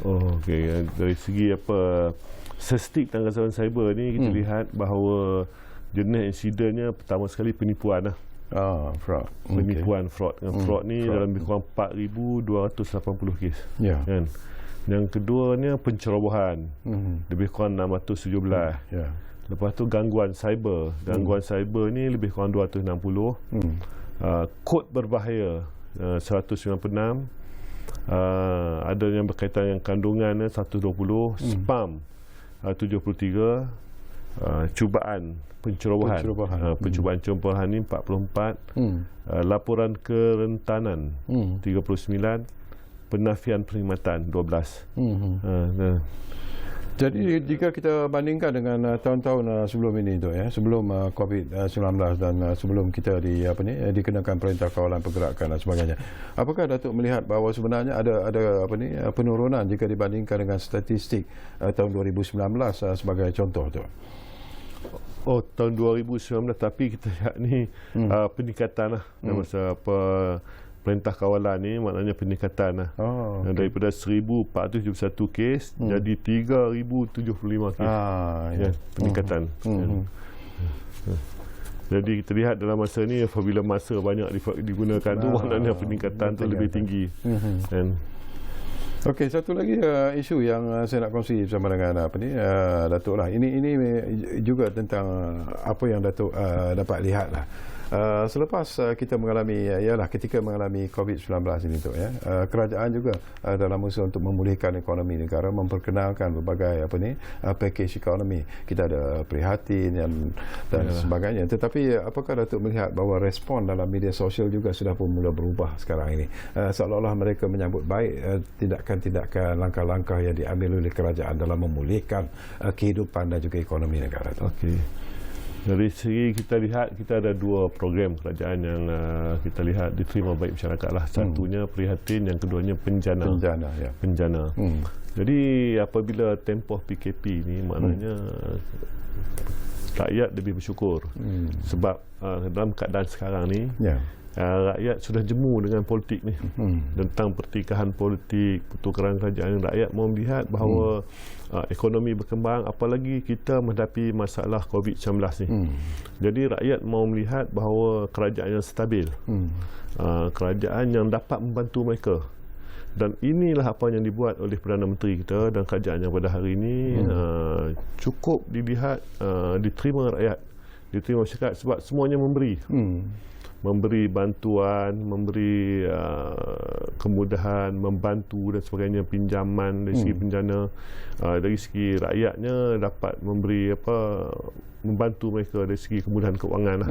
Okey, dari segi statistik tentang keselamatan cyber ni kita lihat bahawa jenis insidennya pertama sekali penipuan lah. Fraud. Penipuan, fraud. Fraud ni dalam lebih kurang 4,280 kes. Kan? Yang keduanya pencerobohan, lebih kurang 617. Lepas tu gangguan cyber. Gangguan cyber ni lebih kurang 260. Kod berbahaya 196. Ada yang berkaitan dengan kandungan 120. Spam 73. Cubaan pencerobohan. Percubaan pencerobohan ni 44. Laporan kerentanan 39. Penafian perkhidmatan 12. Jadi jika kita bandingkan dengan tahun-tahun sebelum ini tu sebelum COVID-19 dan sebelum kita dikenakan Perintah Kawalan Pergerakan dan sebagainya, apakah Datuk melihat bahawa sebenarnya ada penurunan jika dibandingkan dengan statistik tahun 2019 sebagai contoh tu? Tahun 2019, tapi kita lihat ni peningkatan lah masa Perintah Kawalan ni, maknanya peningkatan lah. Daripada 1,471 kes jadi 3,075 kes. Peningkatan. Jadi kita lihat dalam masa ni, apabila masa banyak digunakan tu, maknanya peningkatan tu lebih tinggi. Okey, satu lagi isu yang saya nak kongsi bersama dengan Datuk lah. Ini juga tentang apa yang Datuk dapat lihat lah. Selepas kita mengalami, ketika mengalami COVID-19 ini tu kerajaan juga dalam usaha untuk memulihkan ekonomi negara memperkenalkan berbagai package ekonomi. Kita ada prihatin dan sebagainya. Tetapi apakah Datuk melihat bahawa respon dalam media sosial juga sudah pun mula berubah sekarang ini? Seolah-olah mereka menyambut baik tindakan-tindakan, langkah-langkah yang diambil oleh kerajaan dalam memulihkan kehidupan dan juga ekonomi negara. Okey. Dari segi kita lihat, kita ada dua program kerajaan yang kita lihat diterima baik masyarakat lah. Satunya prihatin, yang keduanya penjana. Penjana. Jadi apabila tempoh PKP ni, maknanya rakyat lebih bersyukur. Sebab dalam keadaan sekarang ni, rakyat sudah jemu dengan politik ni. Tentang pertikahan politik, pertukaran kerajaan, rakyat mau melihat bahawa ekonomi berkembang, apalagi kita menghadapi masalah COVID-19 ni. Jadi rakyat mau melihat bahawa kerajaan yang stabil, kerajaan yang dapat membantu mereka. Dan inilah apa yang dibuat oleh Perdana Menteri kita dan kerajaan yang pada hari ini cukup dilihat, diterima rakyat, diterima masyarakat sebab semuanya memberi. memberi bantuan, memberi kemudahan, membantu dan sebagainya, pinjaman dari segi penjana, dari segi rakyatnya dapat memberi membantu mereka dari segi kemudahan keuangan lah.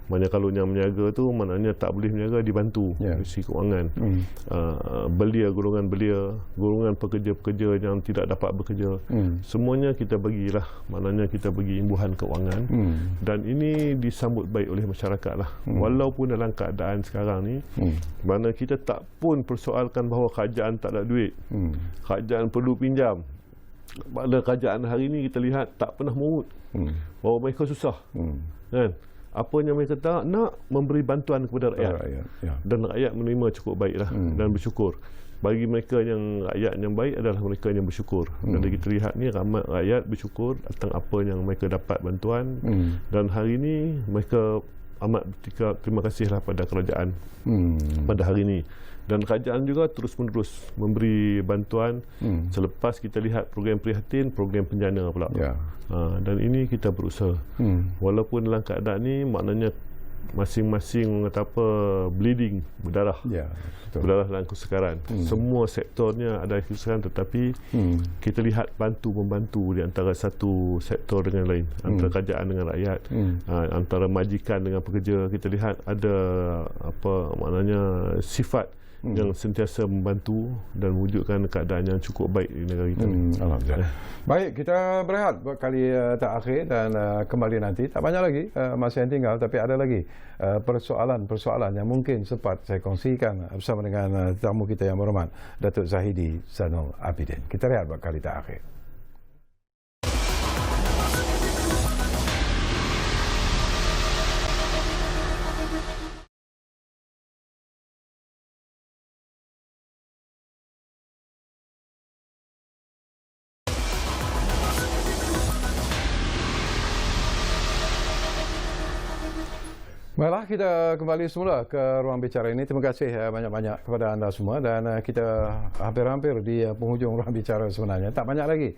Maknanya kalau yang meniaga tu maknanya tak boleh meniaga, dibantu dari segi keuangan. Belia, golongan pekerja-pekerja yang tidak dapat bekerja, semuanya kita bagilah, maknanya kita bagi imbuhan keuangan. Dan ini disambut baik oleh masyarakat lah. Walaupun dalam keadaan sekarang ni, mana kita tak pun persoalkan bahawa kerajaan tak ada duit, kerajaan perlu pinjam. Pada kerajaan hari ini kita lihat tak pernah mengut bahawa mereka susah, kan? Apanya mereka tak nak memberi bantuan kepada rakyat, dan rakyat menerima cukup baiklah dan bersyukur. Bagi mereka yang rakyat yang baik adalah mereka yang bersyukur. Dan kita lihat ni ramai rakyat bersyukur tentang apa yang mereka dapat bantuan, dan hari ini mereka amat terima kasihlah pada kerajaan pada hari ini. Dan kerajaan juga terus-menerus memberi bantuan selepas kita lihat program prihatin, program penjana pula. Dan ini kita berusaha. Walaupun dalam keadaan ni maknanya masing-masing kata apa, bleeding, berdarah. Berdarah dalam kesukaran. Semua sektornya ada kesukaran, tetapi kita lihat bantu-membantu di antara satu sektor dengan lain, antara kerajaan dengan rakyat, antara majikan dengan pekerja. Kita lihat ada apa maknanya sifat yang sentiasa membantu dan mewujudkan keadaan yang cukup baik di negara kita. Alhamdulillah. Baik, kita berehat buat kali terakhir dan kembali nanti. Tak banyak lagi masa yang tinggal, tapi ada lagi persoalan-persoalan yang mungkin sempat saya kongsikan bersama dengan tetamu kita yang berhormat, Datuk Zahidi Zainul Abidin. Kita rehat buat kali terakhir. Baiklah, kita kembali semula ke ruang bicara ini. Terima kasih banyak-banyak kepada anda semua, dan kita hampir-hampir di penghujung ruang bicara sebenarnya. Tak banyak lagi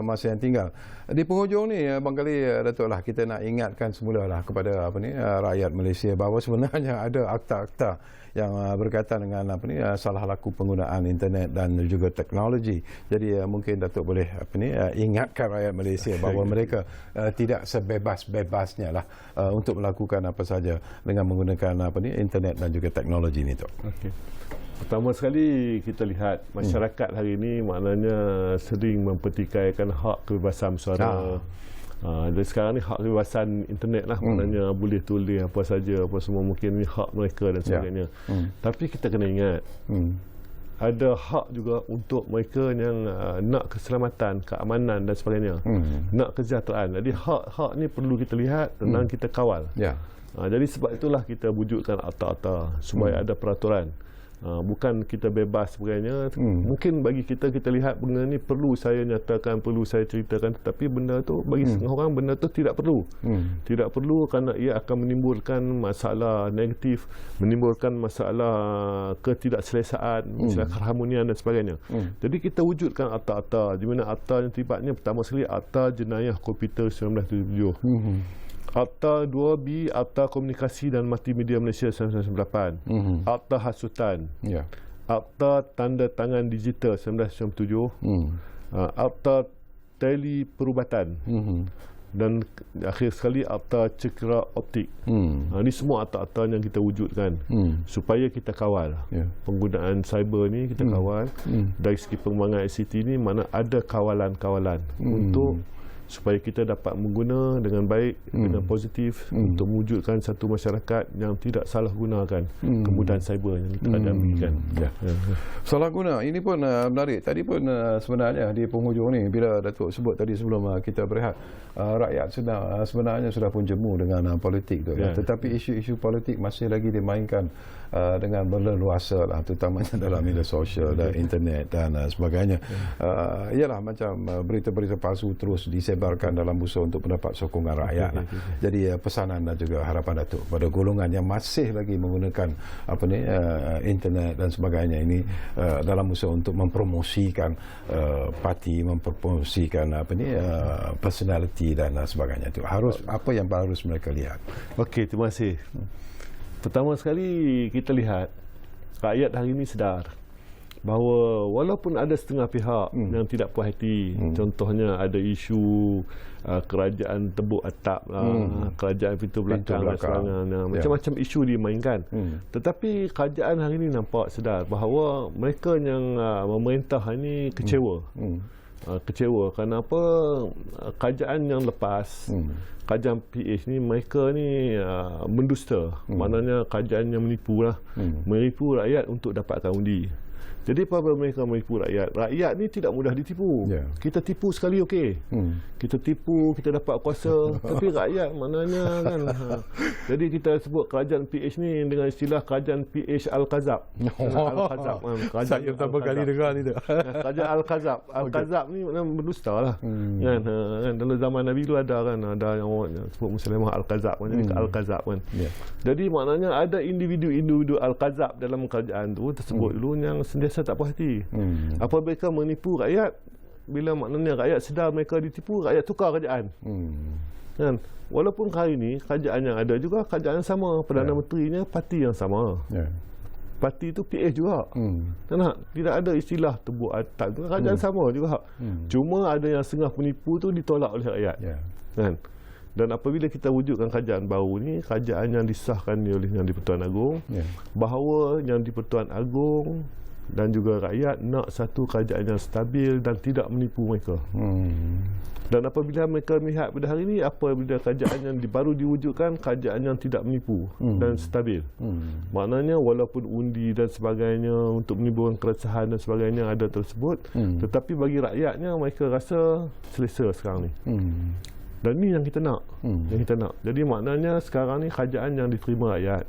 masa yang tinggal. Di penghujung ni barangkali Datuk lah, kita nak ingatkan semula lah kepada rakyat Malaysia bahawa sebenarnya ada akta-akta yang berkaitan dengan salah laku penggunaan internet dan juga teknologi. Jadi mungkin Datuk boleh ingatkan rakyat Malaysia bahawa mereka tidak sebebas-bebasnya lah untuk melakukan apa saja dengan menggunakan internet dan juga teknologi ini, Tok. Okey. Pertama sekali kita lihat masyarakat hari ini maknanya sering mempertikaikan hak kebebasan suara. Dan sekarang ni hak kebebasan internet lah, maknanya boleh tulis apa saja, apa semua, mungkin ni hak mereka dan sebagainya. Tapi kita kena ingat, ada hak juga untuk mereka yang nak keselamatan, keamanan dan sebagainya, nak kesejahteraan. Jadi hak-hak ni perlu kita lihat, tenang kita kawal. Jadi sebab itulah kita wujudkan akta-akta supaya ada peraturan. Bukan kita bebas sebagainya. Mungkin bagi kita lihat benda ni perlu saya nyatakan, perlu saya ceritakan, tetapi benda tu bagi setengah orang benda tu tidak perlu. Tidak perlu kerana ia akan menimbulkan masalah negatif, menimbulkan masalah ketidakselesaan, masalah keharmonian dan sebagainya. Jadi kita wujudkan akta-akta, di mana akta yang terlibatnya pertama sekali Akta Jenayah Komputer 1977. Akta 2B, Akta Komunikasi dan Multimedia Malaysia 1998. Akta Hasutan. Akta Tanda Tangan Digital 1997. Akta Tele Perubatan. Dan akhir sekali Akta Cekera Optik. Ini semua akta-akta yang kita wujudkan supaya kita kawal penggunaan cyber ni, kita kawal dari segi pengembangan ICT ni, mana ada kawalan-kawalan untuk supaya kita dapat mengguna dengan baik, dengan positif untuk mewujudkan satu masyarakat yang tidak salah gunakan kemudahan cyber yang kita berikan. Salah guna, ini pun menarik. Tadi pun sebenarnya di penghujung ni, bila Datuk sebut tadi sebelum kita berehat, rakyat sebenarnya sudah pun jemu dengan politik tu, tetapi isu-isu politik masih lagi dimainkan dengan berleluasa lah, terutamanya dalam media sosial dan internet dan sebagainya. Ialah macam berita-berita palsu terus disebarkan dalam busa untuk mendapat sokongan rakyat lah. Jadi pesanan dan juga harapan Datuk pada golongan yang masih lagi menggunakan internet dan sebagainya ini dalam usaha untuk mempromosikan parti, mempromosikan personality dan sebagainya, itu harus apa yang harus mereka lihat. Okey, terima kasih. Pertama sekali kita lihat rakyat hari ini sedar bahawa walaupun ada setengah pihak yang tidak puas hati, contohnya ada isu kerajaan tebuk atap lah, kerajaan pintu belakang dan sebagainya, macam-macam isu dimainkan. Tetapi kerajaan hari ini nampak sedar bahawa mereka yang memerintah ini kecewa. Kecewa kerana apa? Kerajaan yang lepas, kerajaan PH ni, mereka ni mendusta. Maknanya kerajaan yang menipu lah, menipu rakyat untuk dapatkan undi. Jadi apabila mereka menipu rakyat, rakyat ni tidak mudah ditipu. Kita tipu sekali okey. Kita tipu, kita dapat kuasa, tapi rakyat maknanya kan. Jadi kita sebut kerajaan PH ni dengan istilah kerajaan PH Al-Kazab. Al-Kazab. Saya pertama kali dengar ni tu. Kerajaan Al-Kazab. Al-Kazab ni maknanya berdusta lah. Kan, dalam zaman Nabi tu ada kan, ada yang sebut Muslimah Al-Kazab, jadi Al-Kazab kan. Jadi maknanya ada individu-individu Al-Kazab dalam kerajaan tu tersebut dulu yang sentiasa tak puas hati. Apabila mereka menipu rakyat, bila maknanya rakyat sedar mereka ditipu, rakyat tukar kerajaan. Kan? Walaupun hari ini kerajaan yang ada juga kerajaan yang sama, Perdana Menterinya parti yang sama. Parti itu PH juga. Tidak ada istilah tebuk atap, kerajaan sama juga. Cuma ada yang setengah penipu tu ditolak oleh rakyat. Kan? Dan apabila kita wujudkan kerajaan baru ni, kerajaan yang disahkan oleh Yang di-Pertuan Agong, bahawa Yang di-Pertuan Agong dan juga rakyat nak satu kerajaan yang stabil dan tidak menipu mereka. Dan apabila mereka melihat pada hari ini, apabila kerajaan yang baru diwujudkan, kerajaan yang tidak menipu dan stabil. Maknanya walaupun undi dan sebagainya untuk menimbulkan keresahan dan sebagainya ada tersebut, tetapi bagi rakyatnya mereka rasa selesa sekarang ni. Dan ni yang kita nak. Yang kita nak. Jadi maknanya sekarang ni kerajaan yang diterima rakyat.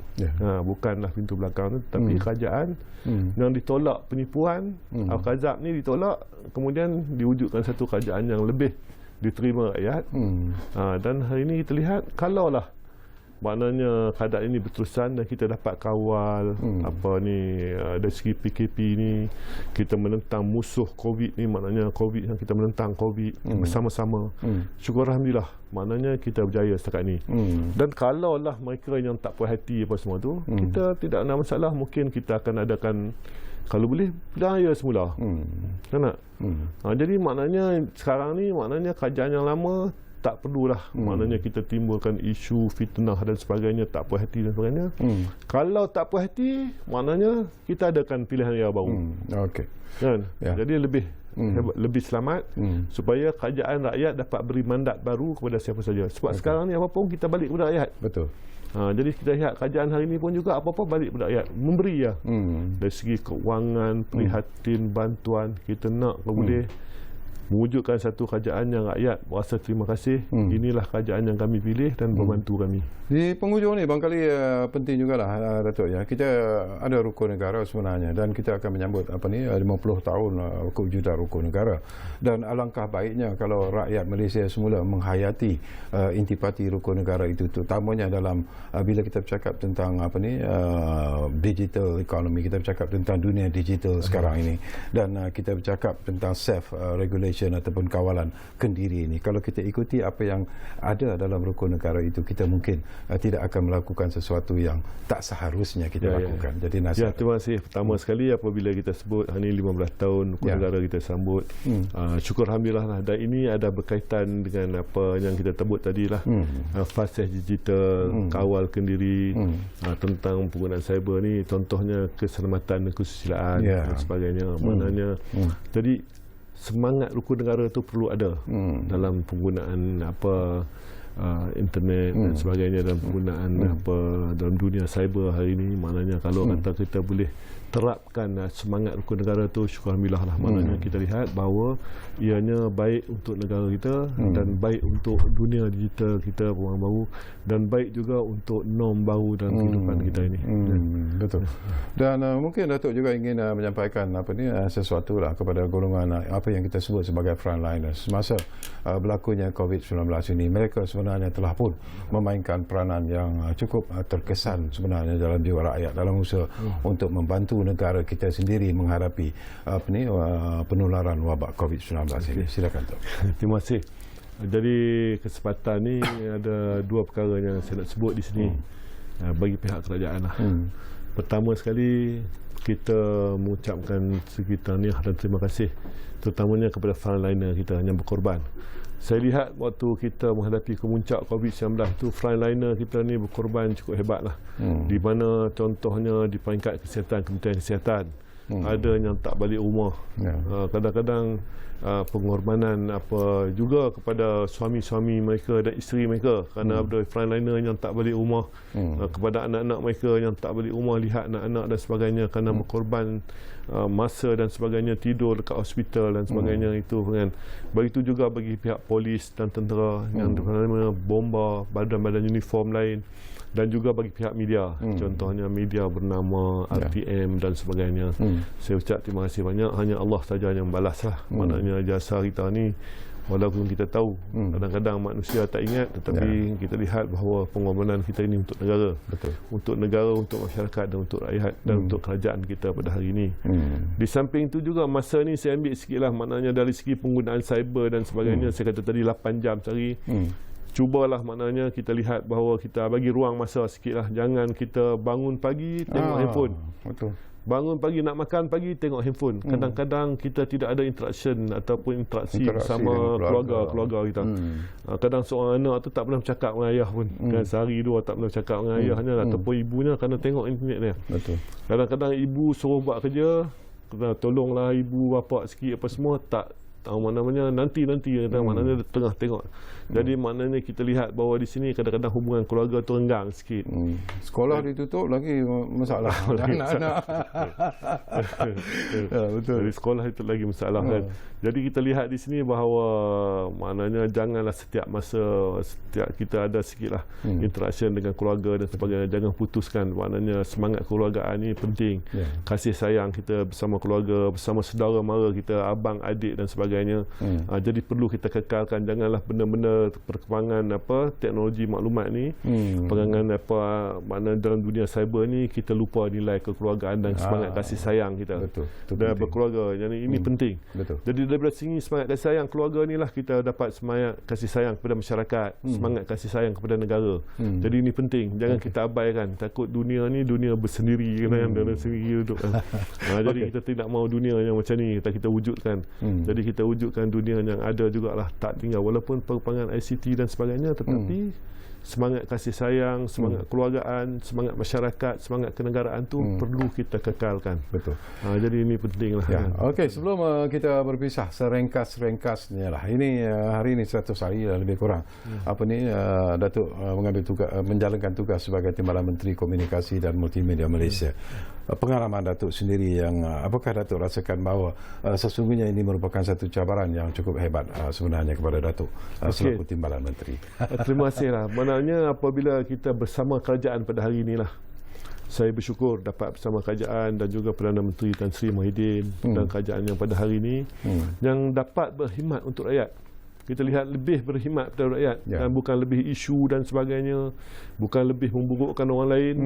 Bukanlah pintu belakang tu, tapi kerajaan yang ditolak penipuan. Al-Kazab ni ditolak, kemudian diwujudkan satu kerajaan yang lebih diterima rakyat. Dan hari ini kita lihat, kalaulah maknanya keadaan ini berterusan dan kita dapat kawal dari segi PKP ni, kita menentang musuh COVID ni, maknanya COVID yang kita menentang COVID bersama-sama. Syukur Alhamdulillah, maknanya kita berjaya setakat ni. Dan kalaulah mereka yang tak puas hati apa semua tu, kita tidak ada masalah, mungkin kita akan adakan, kalau boleh, pilihan raya semula. Kan tak? Jadi maknanya sekarang ni, maknanya kerajaan yang lama tak perlulah maknanya kita timbulkan isu fitnah dan sebagainya, tak puas hati dan sebagainya. Kalau tak puas hati, maknanya kita adakan pilihan raya baru. Kan? Jadi lebih lebih selamat supaya kerajaan rakyat dapat beri mandat baru kepada siapa saja. Sebab sekarang ni apa-apa kita balik kepada rakyat. Betul. Jadi kita lihat kerajaan hari ini pun juga apa-apa balik kepada rakyat, memberi ya. Dari segi keuangan, prihatin, bantuan, kita nak kalau boleh mewujudkan satu kerajaan yang rakyat merasa terima kasih. Inilah kerajaan yang kami pilih dan membantu kami. Di penghujung ni barangkali penting jugalah Datuk ya. Kita ada rukun negara sebenarnya dan kita akan menyambut 50 tahun kewujudan rukun negara. Dan alangkah baiknya kalau rakyat Malaysia semula menghayati intipati rukun negara itu, terutamanya dalam bila kita bercakap tentang digital economy, kita bercakap tentang dunia digital sekarang ini, dan kita bercakap tentang self regulation ataupun kawalan kendiri ini. Kalau kita ikuti apa yang ada dalam rukun negara itu, kita mungkin tidak akan melakukan sesuatu yang tak seharusnya kita lakukan. Jadi nasihat. Terima kasih. Pertama sekali apabila kita sebut hari ini 15 tahun rukun negara kita sambut, syukur Alhamdulillah lah. Dan ini ada berkaitan dengan apa yang kita sebut tadi lah, fasih digital, kawal kendiri, tentang penggunaan cyber ni, contohnya keselamatan dan kesusilaan dan sebagainya. Maknanya jadi semangat rukun negara itu perlu ada dalam penggunaan internet dan sebagainya, dalam penggunaan dalam dunia cyber hari ini. Maknanya kalau kata kita boleh terapkan semangat rukun negara itu, syukur Alhamdulillah lah. Maknanya kita lihat bahawa ianya baik untuk negara kita dan baik untuk dunia digital kita, orang baru, dan baik juga untuk norm baru dalam kehidupan kita ini. Betul. Dan mungkin Datuk juga ingin menyampaikan sesuatu lah kepada golongan apa yang kita sebut sebagai frontliners. Semasa berlakunya COVID-19 ini, mereka sebenarnya telah pun memainkan peranan yang cukup terkesan sebenarnya dalam jiwa rakyat, dalam usaha untuk membantu negara kita sendiri menghadapi penularan wabak COVID-19 ini. Silakan Tok. Terima kasih. Jadi kesempatan ni ada dua perkara yang saya nak sebut di sini. bagi pihak kerajaan lah. Pertama sekali kita mengucapkan segi tahniah dan terima kasih terutamanya kepada frontliner kita yang berkorban. Saya lihat waktu kita menghadapi kemuncak COVID-19 tu, frontliner kita ni berkorban cukup hebat lah. Di mana contohnya di peringkat kesihatan, Kementerian Kesihatan, ada yang tak balik rumah. Kadang-kadang pengorbanan juga kepada suami-suami mereka dan isteri mereka kerana ada frontliner yang tak balik rumah, kepada anak-anak mereka yang tak balik rumah, lihat anak-anak dan sebagainya kerana berkorban masa dan sebagainya, tidur dekat hospital dan sebagainya. Itu kan. Begitu juga bagi pihak polis dan tentera yang bomba, badan-badan uniform lain, dan juga bagi pihak media, contohnya media bernama RTM dan sebagainya. Saya ucap terima kasih banyak. Hanya Allah saja yang membalaslah. Maknanya jasa kita ni, walaupun kita tahu kadang-kadang manusia tak ingat, tetapi kita lihat bahawa pengorbanan kita ini untuk negara. Untuk negara, untuk masyarakat dan untuk rakyat dan untuk kerajaan kita pada hari ini. Di samping itu juga masa ni saya ambil sikitlah, maknanya dari segi penggunaan cyber dan sebagainya. Saya kata tadi 8 jam sehari. Cubalah maknanya kita lihat bahawa kita bagi ruang masa sikitlah. Jangan kita bangun pagi tengok handphone. Bangun pagi nak makan pagi tengok handphone. Kadang-kadang kita tidak ada interaction ataupun interaksi bersama keluarga kita. Kadang seorang anak tu tak pernah bercakap dengan ayah pun. Kan sehari dua tak pernah bercakap dengan ayahnya ataupun ibunya kerana tengok internet dia. Kadang-kadang ibu suruh buat kerja, tolonglah ibu bapa sikit apa semua, tak mana-mana nanti maknanya tengah tengok. Jadi maknanya kita lihat bahawa di sini kadang-kadang hubungan keluarga tu renggang sikit. Sekolah ditutup lagi masalah. Anak-anak. Betul. Jadi sekolah itu lagi masalah kan. Jadi kita lihat di sini bahawa maknanya janganlah setiap masa kita ada sikitlah interaction dengan keluarga dan sebagainya, jangan putuskan. Maknanya semangat keluargaan ni penting. Kasih sayang kita bersama keluarga, bersama saudara mara kita, abang, adik dan sebagainya. Jadi perlu kita kekalkan. Janganlah benda-benda perkembangan teknologi maklumat ni, perkembangan makna dalam dunia cyber ni, kita lupa nilai kekeluargaan dan semangat kasih sayang kita dan berkeluarga. Jadi ini penting. Jadi daripada sini semangat kasih sayang keluarga ni lah kita dapat semangat kasih sayang kepada masyarakat, semangat kasih sayang kepada negara. Jadi ini penting. Jangan kita abaikan. Takut dunia ni dunia bersendiri kan, dan sendiri duduk. Jadi kita tidak mahu dunia yang macam ni, kita wujudkan. Jadi kita wujudkan dunia yang ada jugalah, tak tinggal walaupun perkembangan ICT dan sebagainya, tetapi semangat kasih sayang, semangat keluargaan, semangat masyarakat, semangat kenegaraan tu perlu kita kekalkan. Jadi ini penting lah. Okey, sebelum kita berpisah, serengkas-ringkasnya lah. Ini hari ini 100 hari lebih kurang. Datuk mengambil tugas, menjalankan tugas sebagai Timbalan Menteri Komunikasi dan Multimedia Malaysia. Pengalaman Datuk sendiri yang apakah Datuk rasakan bahawa sesungguhnya ini merupakan satu cabaran yang cukup hebat sebenarnya kepada Datuk selaku Timbalan Menteri. Terima kasihlah. Maknanya apabila kita bersama kerajaan pada hari inilah, saya bersyukur dapat bersama kerajaan dan juga Perdana Menteri Tan Sri Muhyiddin dan kerajaan yang pada hari ini yang dapat berkhidmat untuk rakyat. Kita lihat lebih berkhidmat kepada rakyat dan bukan lebih isu dan sebagainya, bukan lebih memburukkan orang lain,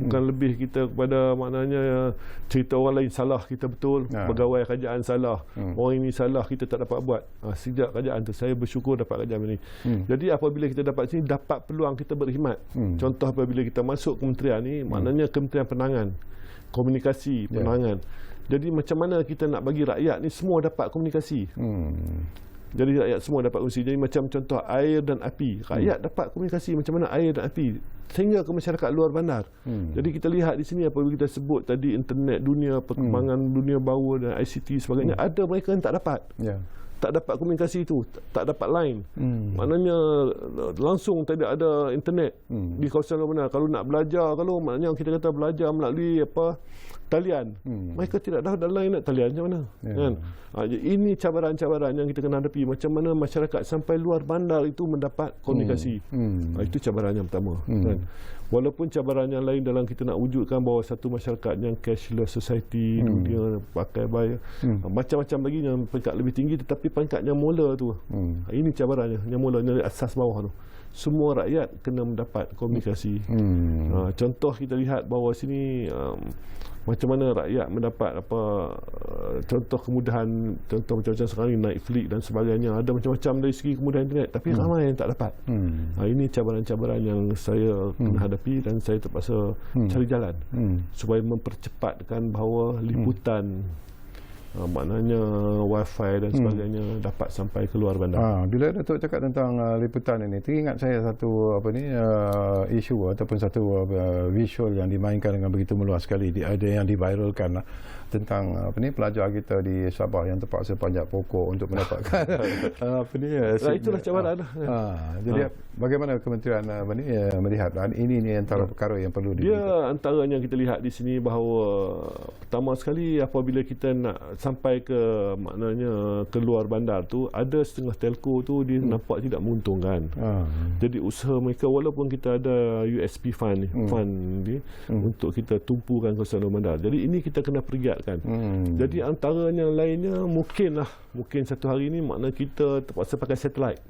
bukan lebih kita kepada maknanya cerita orang lain salah kita betul, pegawai kerajaan salah, orang ini salah kita tak dapat buat. Sejak kerajaan tu saya bersyukur dapat kerajaan ini. Jadi apabila kita dapat sini, dapat peluang kita berkhidmat. Contoh apabila kita masuk kementerian ni, maknanya kementerian penangan, komunikasi, penangan. Jadi macam mana kita nak bagi rakyat ni semua dapat komunikasi. Jadi rakyat semua dapat komunikasi. Jadi macam contoh air dan api, rakyat dapat komunikasi macam mana air dan api sehingga ke masyarakat luar bandar. Jadi kita lihat di sini apabila kita sebut tadi internet dunia, perkembangan dunia baru dan ICT sebagainya, ada mereka yang tak dapat. Tak dapat komunikasi itu, tak dapat line. Maknanya langsung tidak ada internet di kawasan luar bandar. Kalau nak belajar, kalau maknanya kita kata belajar melalui talian, mereka tidak tahu ada line nak talian macam mana. Kan? Ini cabaran-cabaran yang kita kena hadapi. Macam mana masyarakat sampai luar bandar itu mendapat komunikasi. Itu cabaran yang pertama. Kan? Walaupun cabaran yang lain dalam kita nak wujudkan bahawa satu masyarakat yang cashless society, dunia pakai bayar, macam-macam lagi yang peringkat lebih tinggi, tetapi peringkat yang mula tu, ini cabarannya, yang mula, yang asas bawah tu. Semua rakyat kena mendapat komunikasi. Contoh kita lihat bahawa sini macam mana rakyat mendapat contoh kemudahan, contoh macam sekarang ni Netflix dan sebagainya, ada macam-macam dari segi kemudahan internet, tapi ramai yang tak dapat. Ini cabaran-cabaran yang saya kena hadapi dan saya terpaksa cari jalan supaya mempercepatkan bahawa liputan maknanya wifi dan sebagainya dapat sampai keluar bandar. Bila Datuk cakap tentang liputan ini, teringat saya satu isu ataupun satu visual yang dimainkan dengan begitu meluas sekali, ada yang diviralkan tentang pelajar kita di Sabah yang terpaksa panjat pokok untuk mendapatkan itulah cabaran. Jadi bagaimana kementerian melihat ini antara perkara yang perlu antaranya kita lihat di sini bahawa pertama sekali apabila kita nak sampai ke maknanya keluar bandar tu, ada setengah telco tu dia nampak tidak menguntungkan. Jadi usaha mereka, walaupun kita ada USP fund untuk kita tumpukan kawasan bandar, jadi ini kita kena perigatkan. Jadi antaranya lainnya mungkin satu hari ini makna kita terpaksa pakai satelit.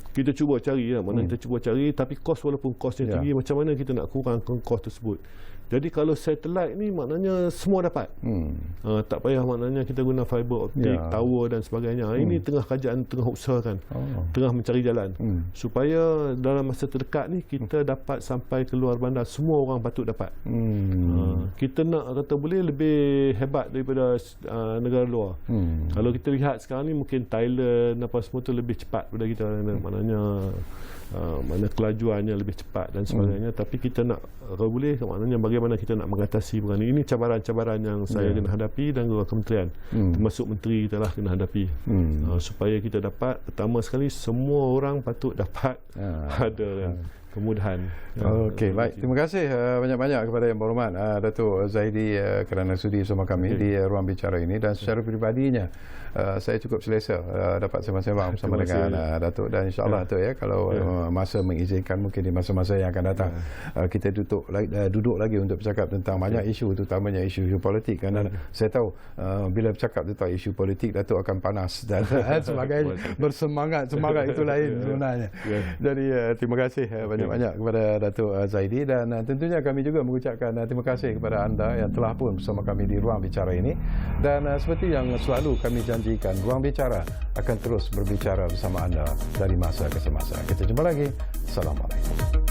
Kita cuba cari kita cuba cari, tapi walaupun kosnya tinggi, macam mana kita nak kurangkan kos tersebut. Jadi kalau satelit ni maknanya semua dapat. Tak payah maknanya kita guna fiber optik, tower dan sebagainya. Ini tengah kajian, tengah usahakan, tengah mencari jalan supaya dalam masa terdekat ni kita dapat sampai keluar bandar, semua orang patut dapat. Kita nak kata boleh lebih hebat daripada negara luar. Kalau kita lihat sekarang ni mungkin Thailand apa semua tu lebih cepat daripada kita, maknanya mana kelajuannya lebih cepat dan sebagainya. Tapi kita nak kalau boleh, maknanya bagaimana kita nak mengatasi perkara ini. Ini cabaran-cabaran yang saya kena hadapi dan juga kementerian, termasuk menteri kita lah kena hadapi, supaya kita dapat, pertama sekali semua orang patut dapat ada kemudahan. Okey, baik. Terima kasih banyak-banyak kepada Yang Berhormat Datuk Zahidi kerana sudi bersama kami di ruang bicara ini, dan secara peribadinya saya cukup selesa dapat sembang-sembang bersama dengan Datuk, dan insya-Allah Datuk kalau masa mengizinkan, mungkin di masa-masa yang akan datang kita duduk lagi untuk bercakap tentang banyak isu, terutamanya isu politik, kerana saya tahu bila bercakap tentang isu politik Datuk akan panas dan sebagainya, bersemangat itu lain sebenarnya. Jadi terima kasih banyak kepada Datuk Zahidi, dan tentunya kami juga mengucapkan terima kasih kepada anda yang telah pun bersama kami di ruang bicara ini. Dan seperti yang selalu kami janjikan, ruang bicara akan terus berbicara bersama anda dari masa ke semasa. Kita jumpa lagi. Assalamualaikum.